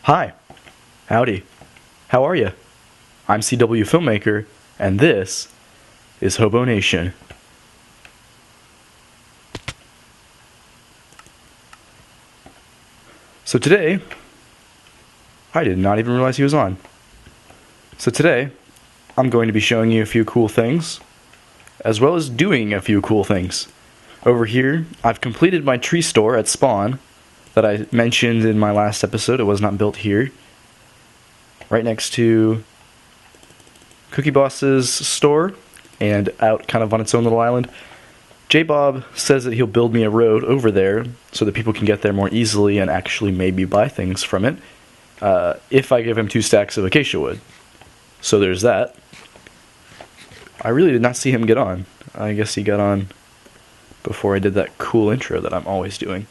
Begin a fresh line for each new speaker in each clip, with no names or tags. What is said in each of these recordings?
Hi. Howdy. How are you? I'm CW Filmmaker, and this is HoboNation. So today, I did not even realize he was on. So today, I'm going to be showing you a few cool things, as well as doing a few cool things. Over here, I've completed my tree store at Spawn that I mentioned in my last episode. It was not built here. Right next to Cookie Boss's store, and out kind of on its own little island. J-Bob says that he'll build me a road over there so that people can get there more easily and actually maybe buy things from it if I give him 2 stacks of acacia wood. So there's that. I really did not see him get on. I guess he got on before I did that cool intro that I'm always doing.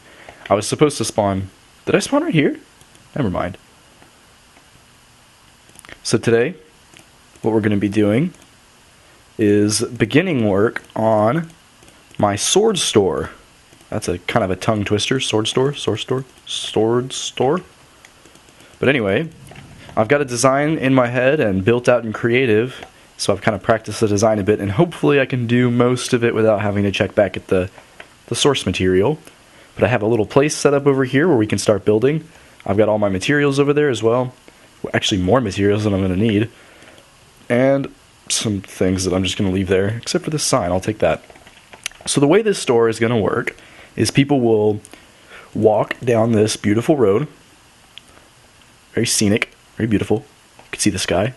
I was supposed to spawn... Did I spawn right here? Never mind. So today, what we're going to be doing is beginning work on my sword store. That's a kind of a tongue twister. Sword store? Sword store? Sword store? But anyway, I've got a design in my head and built out in creative, so I've kind of practiced the design a bit, and hopefully I can do most of it without having to check back at the source material. But I have a little place set up over here where we can start building. I've got all my materials over there as well. Actually, more materials than I'm going to need. And some things that I'm just going to leave there, except for this sign. I'll take that. So the way this store is going to work is people will walk down this beautiful road. Very scenic, very beautiful. You can see the sky.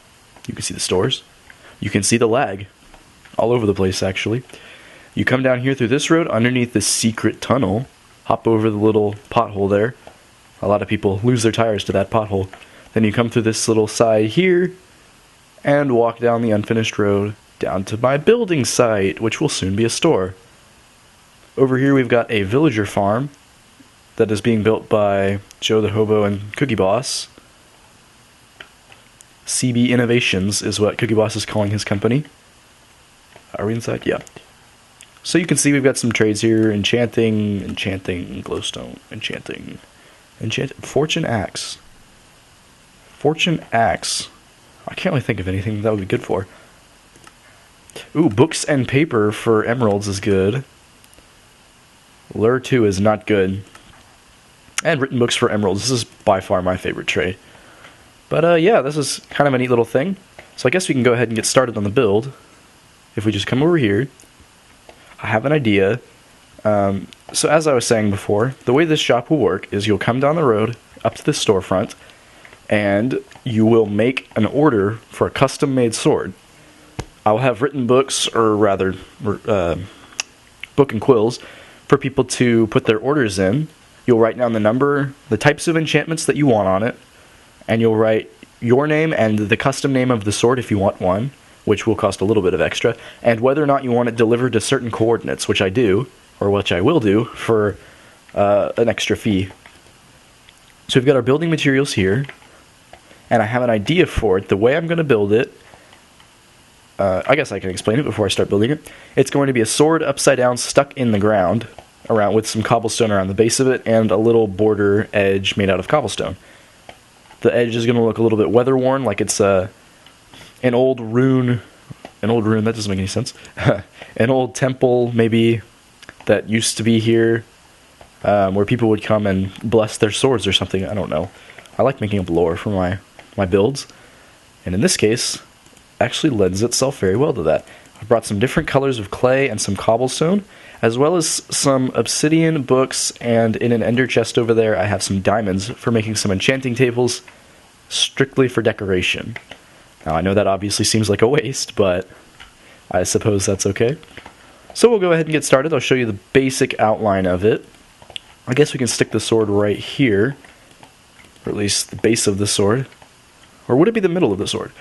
You can see the stores. You can see the lag. All over the place, actually. You come down here through this road underneath this secret tunnel. Hop over the little pothole there. A lot of people lose their tires to that pothole. Then you come through this little side here and walk down the unfinished road down to my building site, which will soon be a store. Over here we've got a villager farm that is being built by Joethahobo and Cookie Boss. CB Innovations is what Cookie Boss is calling his company. Are we inside? Yeah. So you can see we've got some trades here. Enchanting, glowstone, Fortune Axe. Fortune Axe. I can't really think of anything that would be good for. Ooh, books and paper for emeralds is good. Lure 2 is not good. And written books for emeralds. This is by far my favorite trade. But yeah, this is kind of a neat little thing. So I guess we can go ahead and get started on the build. If we just come over here, I have an idea. So as I was saying before, the way this shop will work is you'll come down the road up to this storefront, and you will make an order for a custom-made sword. I'll have written books, or rather, book and quills, for people to put their orders in. You'll write down the number, the types of enchantments that you want on it, and you'll write your name and the custom name of the sword if you want one, which will cost a little bit of extra, and whether or not you want it delivered to certain coordinates, which I do, or which I will do, for an extra fee. So we've got our building materials here, and I have an idea for it. The way I'm going to build it, I guess I can explain it before I start building it. It's going to be a sword upside down stuck in the ground, around with some cobblestone around the base of it, and a little border edge made out of cobblestone. The edge is going to look a little bit weather-worn, like it's an old rune. An old rune, that doesn't make any sense. An old temple, maybe, that used to be here, where people would come and bless their swords or something. I don't know. I like making up lore for my builds, and in this case, actually lends itself very well to that. I've brought some different colors of clay and some cobblestone, as well as some obsidian books, and in an ender chest over there I have some diamonds for making some enchanting tables, strictly for decoration. Now I know that obviously seems like a waste, but I suppose that's okay. So we'll go ahead and get started. I'll show you the basic outline of it. I guess we can stick the sword right here, or at least the base of the sword. Or would it be the middle of the sword?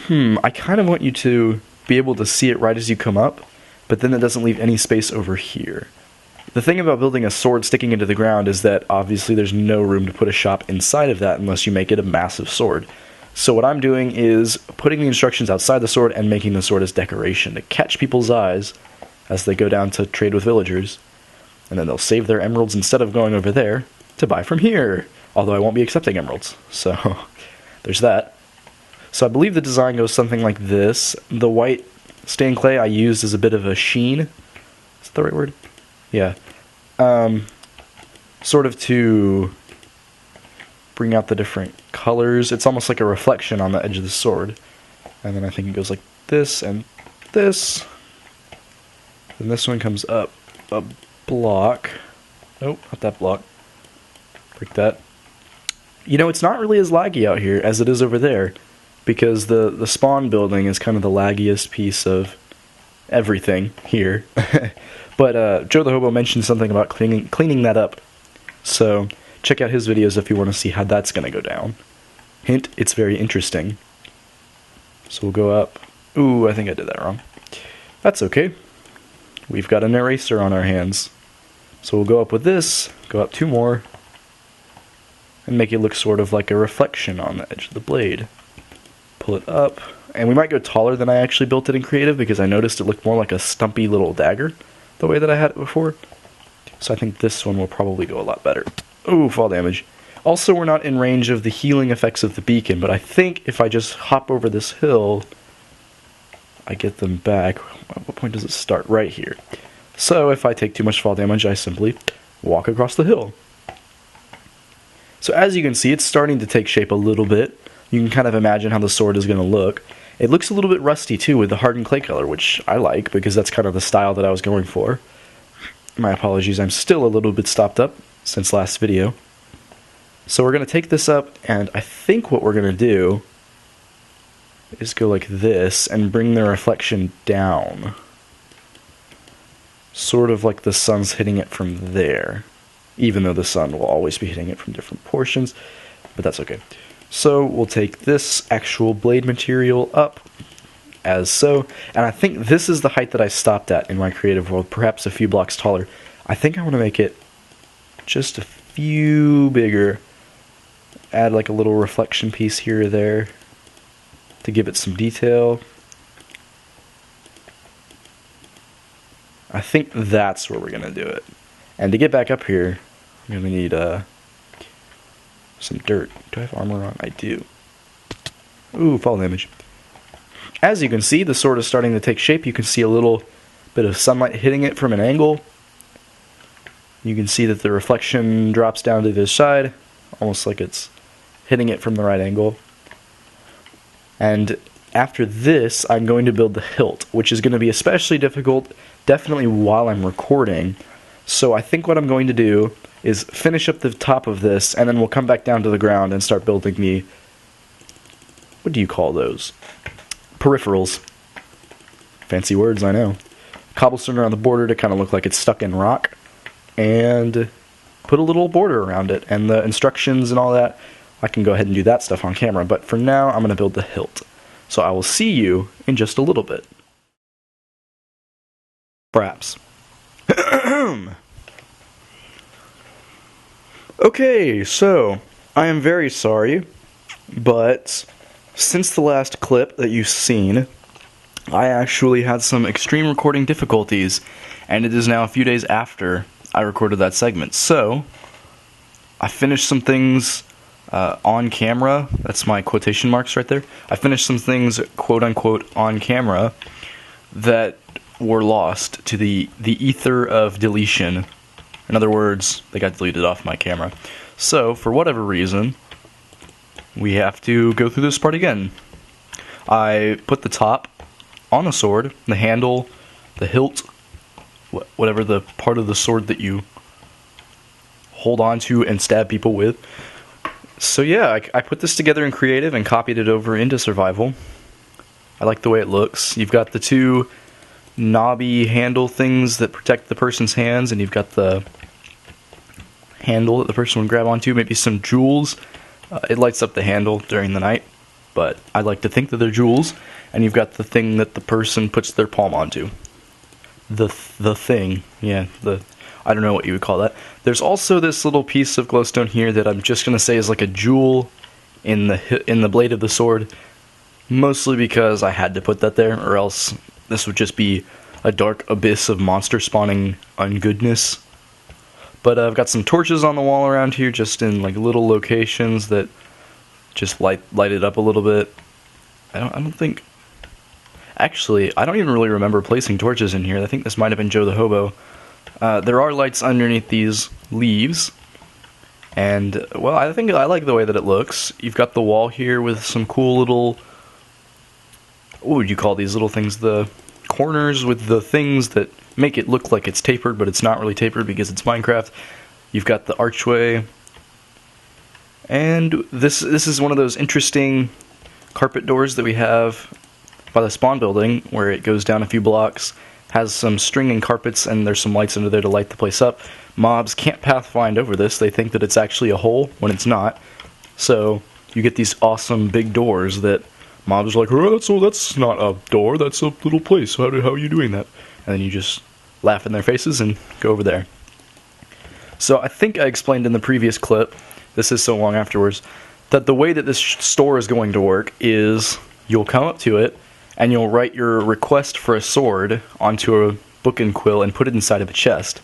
I kind of want you to be able to see it right as you come up, but then it doesn't leave any space over here. The thing about building a sword sticking into the ground is that obviously there's no room to put a shop inside of that unless you make it a massive sword. So what I'm doing is putting the instructions outside the sword and making the sword as decoration to catch people's eyes as they go down to trade with villagers. And then they'll save their emeralds instead of going over there to buy from here. although I won't be accepting emeralds, so there's that. So I believe the design goes something like this. The white stained clay I used as a bit of a sheen. Is that the right word? Yeah. Sort of to bring out the different colors. It's almost like a reflection on the edge of the sword. And then I think it goes like this and this. Then this one comes up a block. Nope, not that block. Break that. You know, it's not really as laggy out here as it is over there, because the spawn building is kind of the laggiest piece of everything here. But Joethahobo mentioned something about cleaning that up. So check out his videos if you want to see how that's going to go down. Hint, it's very interesting. So we'll go up. Ooh, I think I did that wrong. That's okay. We've got an eraser on our hands. So we'll go up with this, go up 2 more, and make it look sort of like a reflection on the edge of the blade. Pull it up, and we might go taller than I actually built it in creative, because I noticed it looked more like a stumpy little dagger the way that I had it before. So I think this one will probably go a lot better. Ooh, fall damage. Also, we're not in range of the healing effects of the beacon, but I think if I just hop over this hill, I get them back. At what point does it start? Right here. So if I take too much fall damage, I simply walk across the hill. So as you can see, it's starting to take shape a little bit. You can kind of imagine how the sword is going to look. It looks a little bit rusty too with the hardened clay color, which I like because that's kind of the style that I was going for. My apologies, I'm still a little bit stopped up since last video. So we're going to take this up, and I think what we're going to do is go like this and bring the reflection down. Sort of like the sun's hitting it from there. Even though the sun will always be hitting it from different portions, but that's okay. So we'll take this actual blade material up, as so, and I think this is the height that I stopped at in my creative world, perhaps a few blocks taller. I think I want to make it just a few bigger. Add like a little reflection piece here or there to give it some detail. I think that's where we're going to do it. And to get back up here, I'm going to need some dirt. Do I have armor on? I do. Ooh, fall damage. As you can see, the sword is starting to take shape. You can see a little bit of sunlight hitting it from an angle. You can see that the reflection drops down to this side, almost like it's hitting it from the right angle. And after this, I'm going to build the hilt, which is going to be especially difficult, definitely while I'm recording. So I think what I'm going to do is finish up the top of this, and then we'll come back down to the ground and start building the... what do you call those? Peripherals. Fancy words, I know. Cobblestone around the border to kind of look like it's stuck in rock. And put a little border around it. And the instructions and all that, I can go ahead and do that stuff on camera. But for now, I'm going to build the hilt. So I will see you in just a little bit. Perhaps. Okay, so I am very sorry, but since the last clip that you've seen, I actually had some extreme recording difficulties, and it is now a few days after I recorded that segment. So I finished some things on camera. That's my quotation marks right there. I finished some things, quote unquote, on camera that were lost to the ether of deletion. In other words, they got deleted off my camera. So, for whatever reason, we have to go through this part again. I put the top on the sword, the handle, the hilt, whatever the part of the sword that you hold on to and stab people with. So yeah, I put this together in creative and copied it over into survival. I like the way it looks. You've got the 2 knobby handle things that protect the person's hands, and you've got the handle that the person would grab onto, maybe some jewels. It lights up the handle during the night, but I like to think that they're jewels. And you've got the thing that the person puts their palm onto. The thing, yeah, I don't know what you would call that. There's also this little piece of glowstone here that I'm just gonna say is like a jewel in the blade of the sword, mostly because I had to put that there, or else this would just be a dark abyss of monster spawning ungoodness. But I've got some torches on the wall around here, just in like little locations that just light it up a little bit. I don't think. Actually, I don't even really remember placing torches in here. I think this might have been Joethahobo. There are lights underneath these leaves, and well, I think I like the way that it looks. You've got the wall here with some cool little. What would you call these little things? The corners with the things that make it look like it's tapered, but it's not really tapered because it's Minecraft. You've got the archway, and this is one of those interesting carpet doors that we have by the spawn building, where it goes down a few blocks, has some string and carpets, and there's some lights under there to light the place up. Mobs can't pathfind over this. They think that it's actually a hole when it's not. So you get these awesome big doors that mobs are like, oh, that's not a door, that's a little place. How are you doing that? And then you just laugh in their faces and go over there. So I think I explained in the previous clip, this is so long afterwards, that the way that this store is going to work is you'll come up to it and you'll write your request for a sword onto a book and quill and put it inside of a chest.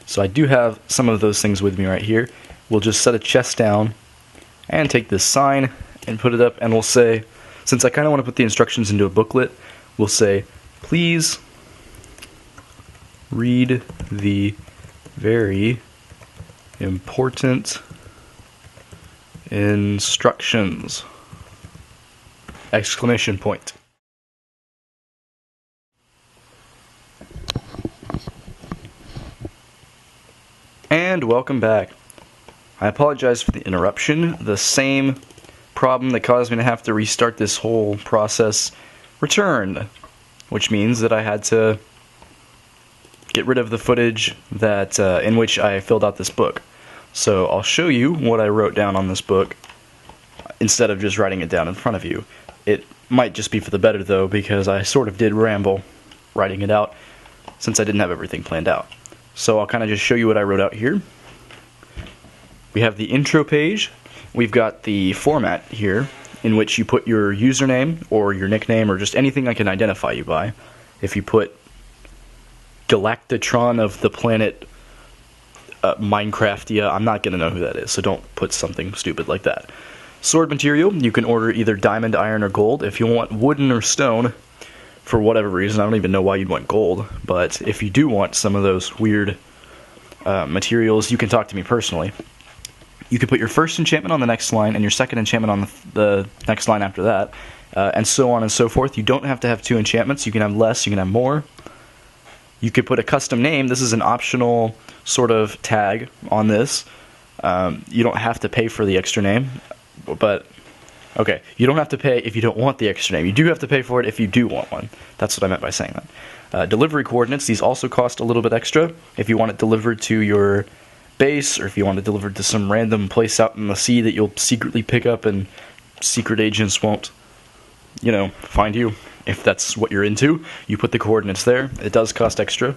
So I do have some of those things with me right here. We'll just set a chest down and take this sign and put it up, and we'll say, since I kind of want to put the instructions into a booklet, we'll say, please read the very important instructions! Exclamation point. And welcome back. I apologize for the interruption. The same problem that caused me to have to restart this whole process returned, which means that I had to get rid of the footage that in which I filled out this book. So I'll show you what I wrote down on this book instead of just writing it down in front of you. It might just be for the better though, because I sort of did ramble writing it out since I didn't have everything planned out. So I'll kind of just show you what I wrote out here. We have the intro page. We've got the format here in which you put your username or your nickname or just anything I can identify you by. If you put Galactatron of the planet Minecraftia, I'm not going to know who that is, so don't put something stupid like that. Sword material, you can order either diamond, iron, or gold. If you want wooden or stone, for whatever reason, I don't even know why you'd want gold, but if you do want some of those weird materials, you can talk to me personally. You can put your first enchantment on the next line and your second enchantment on the next line after that, and so on and so forth. You don't have to have 2 enchantments. You can have less, you can have more. You could put a custom name. This is an optional sort of tag on this. You don't have to pay for the extra name, but okay, you don't have to pay if you don't want the extra name. You do have to pay for it if you do want one. That's what I meant by saying that. Delivery coordinates, these also cost a little bit extra. If you want it delivered to your base, or if you want it delivered to some random place out in the sea that you'll secretly pick up and secret agents won't, you know, find you. If that's what you're into, you put the coordinates there. It does cost extra.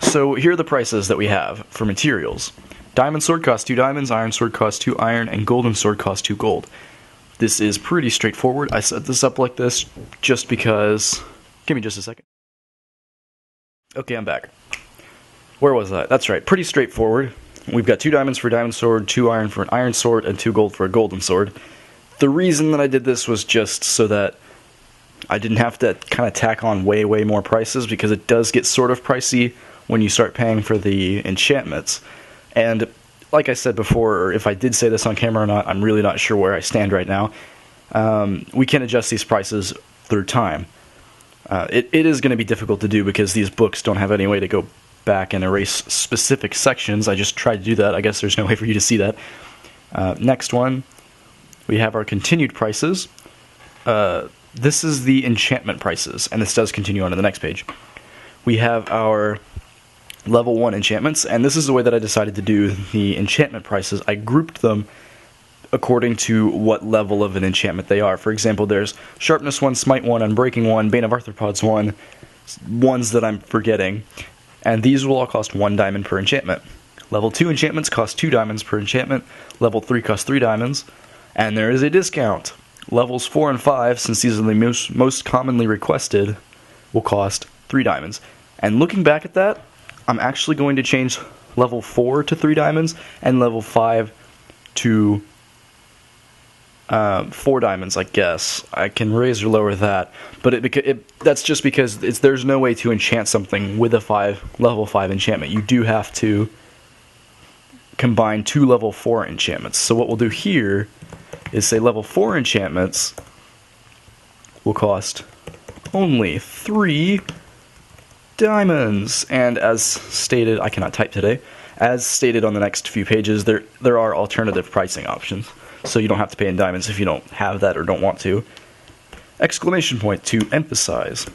So here are the prices that we have for materials. Diamond sword costs 2 diamonds, iron sword costs 2 iron, and golden sword costs 2 gold. This is pretty straightforward. I set this up like this just because... Give me just a second. Okay, I'm back. Where was I? That's right, pretty straightforward. We've got 2 diamonds for a diamond sword, 2 iron for an iron sword, and 2 gold for a golden sword. The reason that I did this was just so that I didn't have to kind of tack on way more prices, because it does get sort of pricey when you start paying for the enchantments. And like I said before, or if I did say this on camera or not, I'm really not sure where I stand right now. We can adjust these prices through time. It is going to be difficult to do because these books don't have any way to go back and erase specific sections. I just tried to do that. I guess there's no way for you to see that. Next one, we have our continued prices. This is the enchantment prices, and this does continue on to the next page. We have our level 1 enchantments, and this is the way that I decided to do the enchantment prices. I grouped them according to what level of an enchantment they are. For example, there's Sharpness 1, Smite 1, Unbreaking 1, Bane of Arthropods 1, ones that I'm forgetting, and these will all cost 1 diamond per enchantment. Level 2 enchantments cost 2 diamonds per enchantment, level 3 costs 3 diamonds, and there is a discount. Levels 4 and 5, since these are the most commonly requested, will cost 3 diamonds. And looking back at that, I'm actually going to change level 4 to 3 diamonds, and level 5 to 4 diamonds, I guess. I can raise or lower that, but that's just because there's no way to enchant something with a level 5 enchantment. You do have to combine 2 level 4 enchantments. So what we'll do here is say level 4 enchantments will cost only 3 diamonds. And as stated, I cannot type today, as stated on the next few pages, there are alternative pricing options. So you don't have to pay in diamonds if you don't have that or don't want to. Exclamation point to emphasize.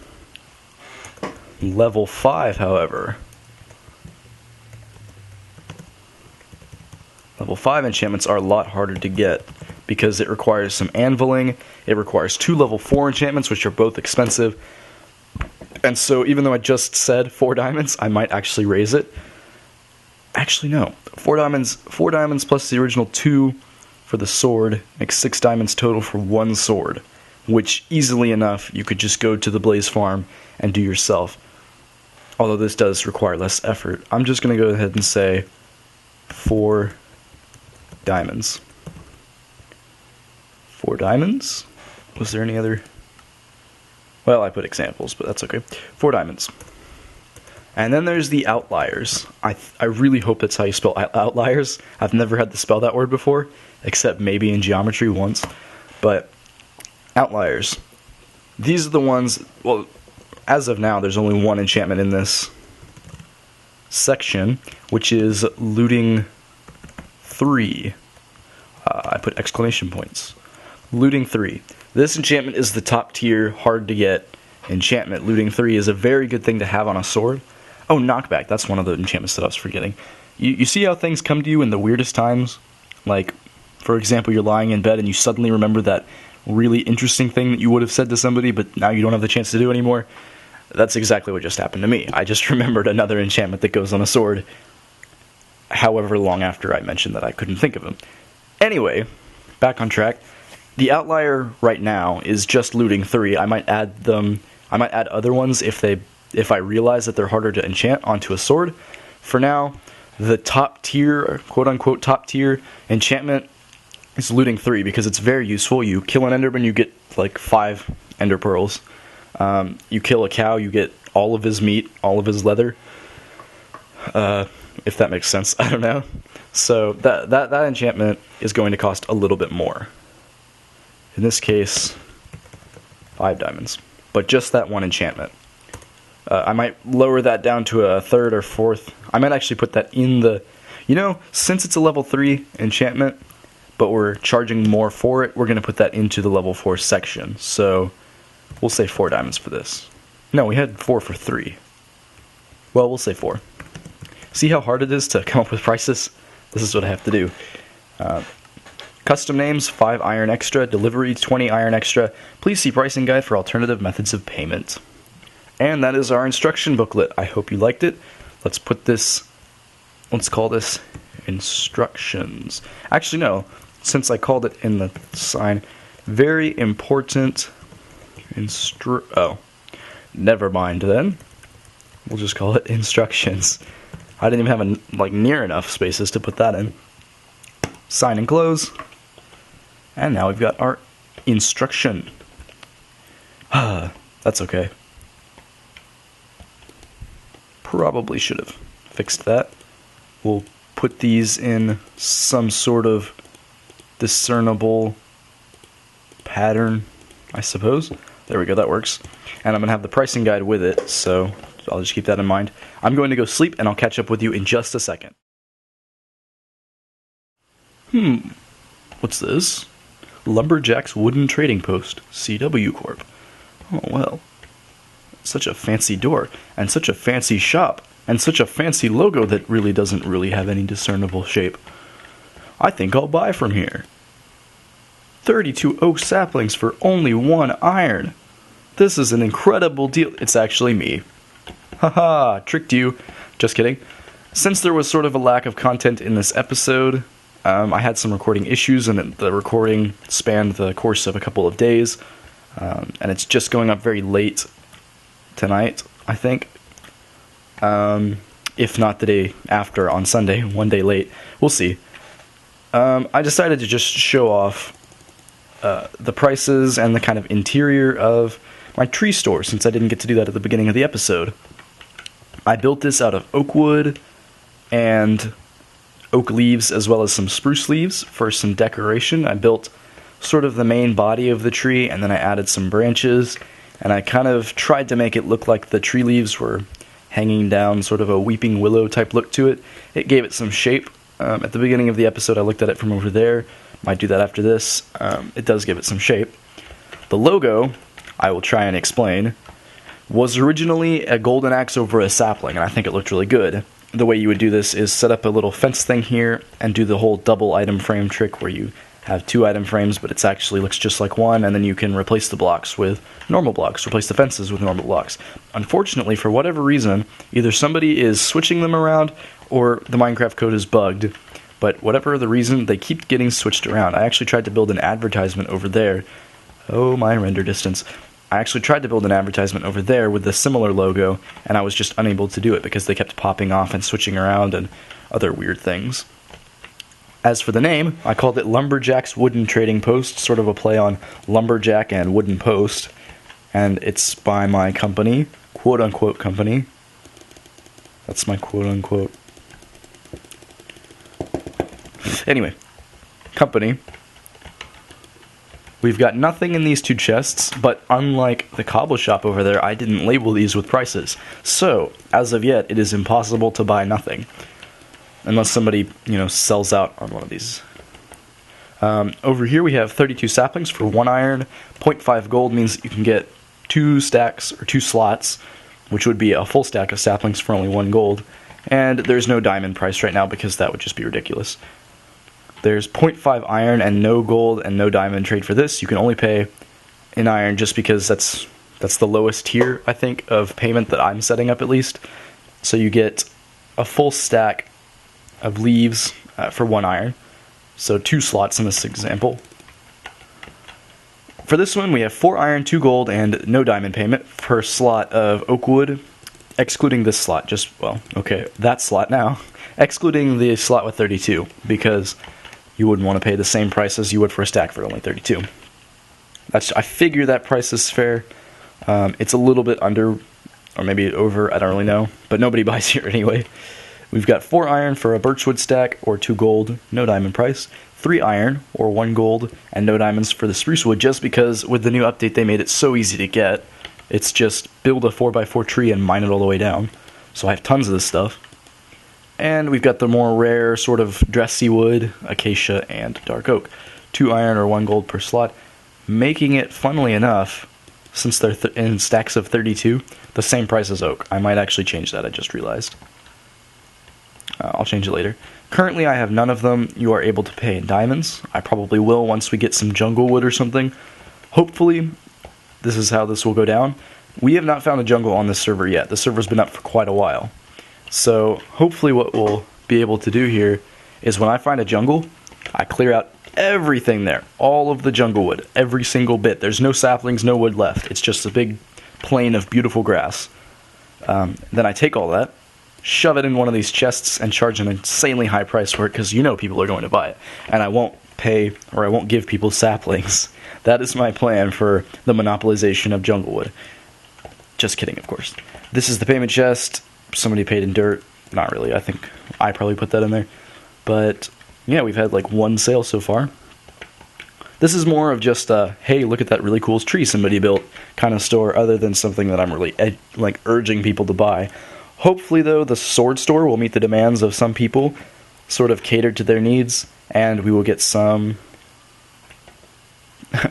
Level 5, however. Level 5 enchantments are a lot harder to get because it requires some anviling, it requires 2 level 4 enchantments, which are both expensive. And so even though I just said 4 diamonds, I might actually raise it. Actually, no. 4 diamonds plus the original 2 for the sword makes 6 diamonds total for 1 sword, which easily enough you could just go to the Blaze Farm and do yourself. Although this does require less effort. I'm just going to go ahead and say 4 diamonds. 4 diamonds? Was there any other? Well, I put examples, but that's okay. 4 diamonds. And then there's the outliers. I really hope that's how you spell outliers. I've never had to spell that word before, except maybe in geometry once. But outliers. These are the ones, well, as of now, there's only 1 enchantment in this section, which is looting 3. I put exclamation points. Looting 3. This enchantment is the top tier, hard to get enchantment. Looting 3 is a very good thing to have on a sword. Oh, knockback. That's one of the enchantments that I was forgetting. You see how things come to you in the weirdest times? Like, for example, you're lying in bed and you suddenly remember that really interesting thing that you would have said to somebody, but now you don't have the chance to do anymore? That's exactly what just happened to me. I just remembered another enchantment that goes on a sword, however long after I mentioned that I couldn't think of them. Anyway, back on track. The outlier right now is just looting 3. I might add other ones if I realize that they're harder to enchant onto a sword. For now, the top tier, quote-unquote top tier enchantment is looting 3 because it's very useful. You kill an enderman, you get like 5 ender pearls. You kill a cow, you get all of his meat, all of his leather. If that makes sense, I don't know. So that enchantment is going to cost a little bit more. In this case, 5 diamonds. But just that 1 enchantment. I might lower that down to a 3rd or 4th. I might actually put that in the... You know, since it's a level 3 enchantment, but we're charging more for it, we're going to put that into the level 4 section. So, we'll say 4 diamonds for this. No, we had 4 for 3. Well, we'll say 4. See how hard it is to come up with prices? This is what I have to do. Custom names, 5 iron extra. Delivery, 20 iron extra. Please see pricing guide for alternative methods of payment. And that is our instruction booklet. I hope you liked it. Let's call this instructions. Actually, no, since I called it in the sign, very important never mind then. We'll just call it instructions. I didn't even have near enough spaces to put that in. Sign and close. And now we've got our instruction. That's okay. Probably should have fixed that. We'll put these in some sort of discernible pattern, I suppose. There we go, that works. And I'm going to have the pricing guide with it, so I'll just keep that in mind. I'm going to go sleep, and I'll catch up with you in just a second. What's this? Lumberjack's Wooden Trading Post, CW Corp. Oh, well. Such a fancy door, and such a fancy shop, and such a fancy logo that really doesn't have any discernible shape. I think I'll buy from here. 32 oak saplings for only 1 iron. This is an incredible deal. It's actually me. Haha, tricked you. Just kidding. Since there was sort of a lack of content in this episode, I had some recording issues, and the recording spanned the course of a couple of days, and it's just going up very late tonight, I think. if not the day after on Sunday, one day late. We'll see. I decided to just show off the prices and the kind of interior of my tree store, since I didn't get to do that at the beginning of the episode. I built this out of oak wood and oak leaves, as well as some spruce leaves for some decoration. I built sort of the main body of the tree, and then I added some branches, and I kind of tried to make it look like the tree leaves were hanging down, sort of a weeping willow type look to it. It gave it some shape. At the beginning of the episode, I looked at it from over there. Might do that after this. It does give it some shape. The logo, I will try and explain, was originally a golden axe over a sapling, and I think it looked really good. The way you would do this is set up a little fence thing here and do the whole double item frame trick where you have 2 item frames, but it actually looks just like one, and then you can replace the blocks with normal blocks, replace the fences with normal blocks. Unfortunately, for whatever reason, either somebody is switching them around or the Minecraft code is bugged, but whatever the reason, they keep getting switched around. I actually tried to build an advertisement over there. Oh, my render distance. I actually tried to build an advertisement over there with a similar logo, and I was just unable to do it because they kept popping off and switching around and other weird things. As for the name, I called it Lumberjack's Wooden Trading Post, sort of a play on lumberjack and wooden post, and it's by my company, quote-unquote company. That's my quote-unquote. Anyway, company. We've got nothing in these 2 chests, but unlike the cobble shop over there, I didn't label these with prices. So, as of yet, it is impossible to buy nothing. Unless somebody, sells out on one of these. Over here we have 32 saplings for 1 iron. 0.5 gold means you can get 2 stacks, or 2 slots, which would be a full stack of saplings for only 1 gold. And there's no diamond price right now because that would just be ridiculous. There's 0.5 iron and no gold and no diamond trade for this. You can only pay in iron just because that's the lowest tier, I think, of payment that I'm setting up at least. So you get a full stack of leaves for 1 iron. So 2 slots in this example. For this one, we have 4 iron, 2 gold, and no diamond payment per slot of oak wood, excluding this slot. That slot now. Excluding the slot with 32, because you wouldn't want to pay the same price as you would for a stack for only 32. I figure that price is fair. It's a little bit under, or maybe over, I don't really know, but nobody buys here anyway. We've got 4 iron for a birchwood stack, or 2 gold, no diamond price. 3 iron, or 1 gold, and no diamonds for the spruce wood, just because with the new update they made it so easy to get. It's just build a 4x4 tree and mine it all the way down. So I have tons of this stuff. And we've got the more rare sort of dressy wood, acacia, and dark oak. 2 iron or 1 gold per slot, making it, funnily enough, since they're in stacks of 32, the same price as oak. I might actually change that, I just realized. I'll change it later. Currently I have none of them. You are able to pay in diamonds. I probably will once we get some jungle wood or something. Hopefully, this is how this will go down. We have not found a jungle on this server yet. The server's been up for quite a while. So hopefully what we'll be able to do here is when I find a jungle, I clear out everything there. All of the jungle wood. Every single bit. There's no saplings, no wood left. It's just a big plain of beautiful grass. Then I take all that, shove it in one of these chests, and charge an insanely high price for it because people are going to buy it. And I won't pay, or I won't give people saplings. That is my plan for the monopolization of jungle wood. Just kidding, of course. This is the payment chest. Somebody paid in dirt. Not really. I think I probably put that in there. But yeah, we've had like 1 sale so far. This is more of just a, hey, look at that really cool tree somebody built kind of store, other than something that I'm really urging people to buy. Hopefully, though, the sword store will meet the demands of some people, sort of catered to their needs, and we will get some...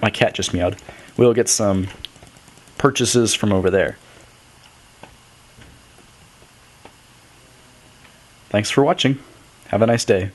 My cat just meowed. We'll get some purchases from over there. Thanks for watching. Have a nice day.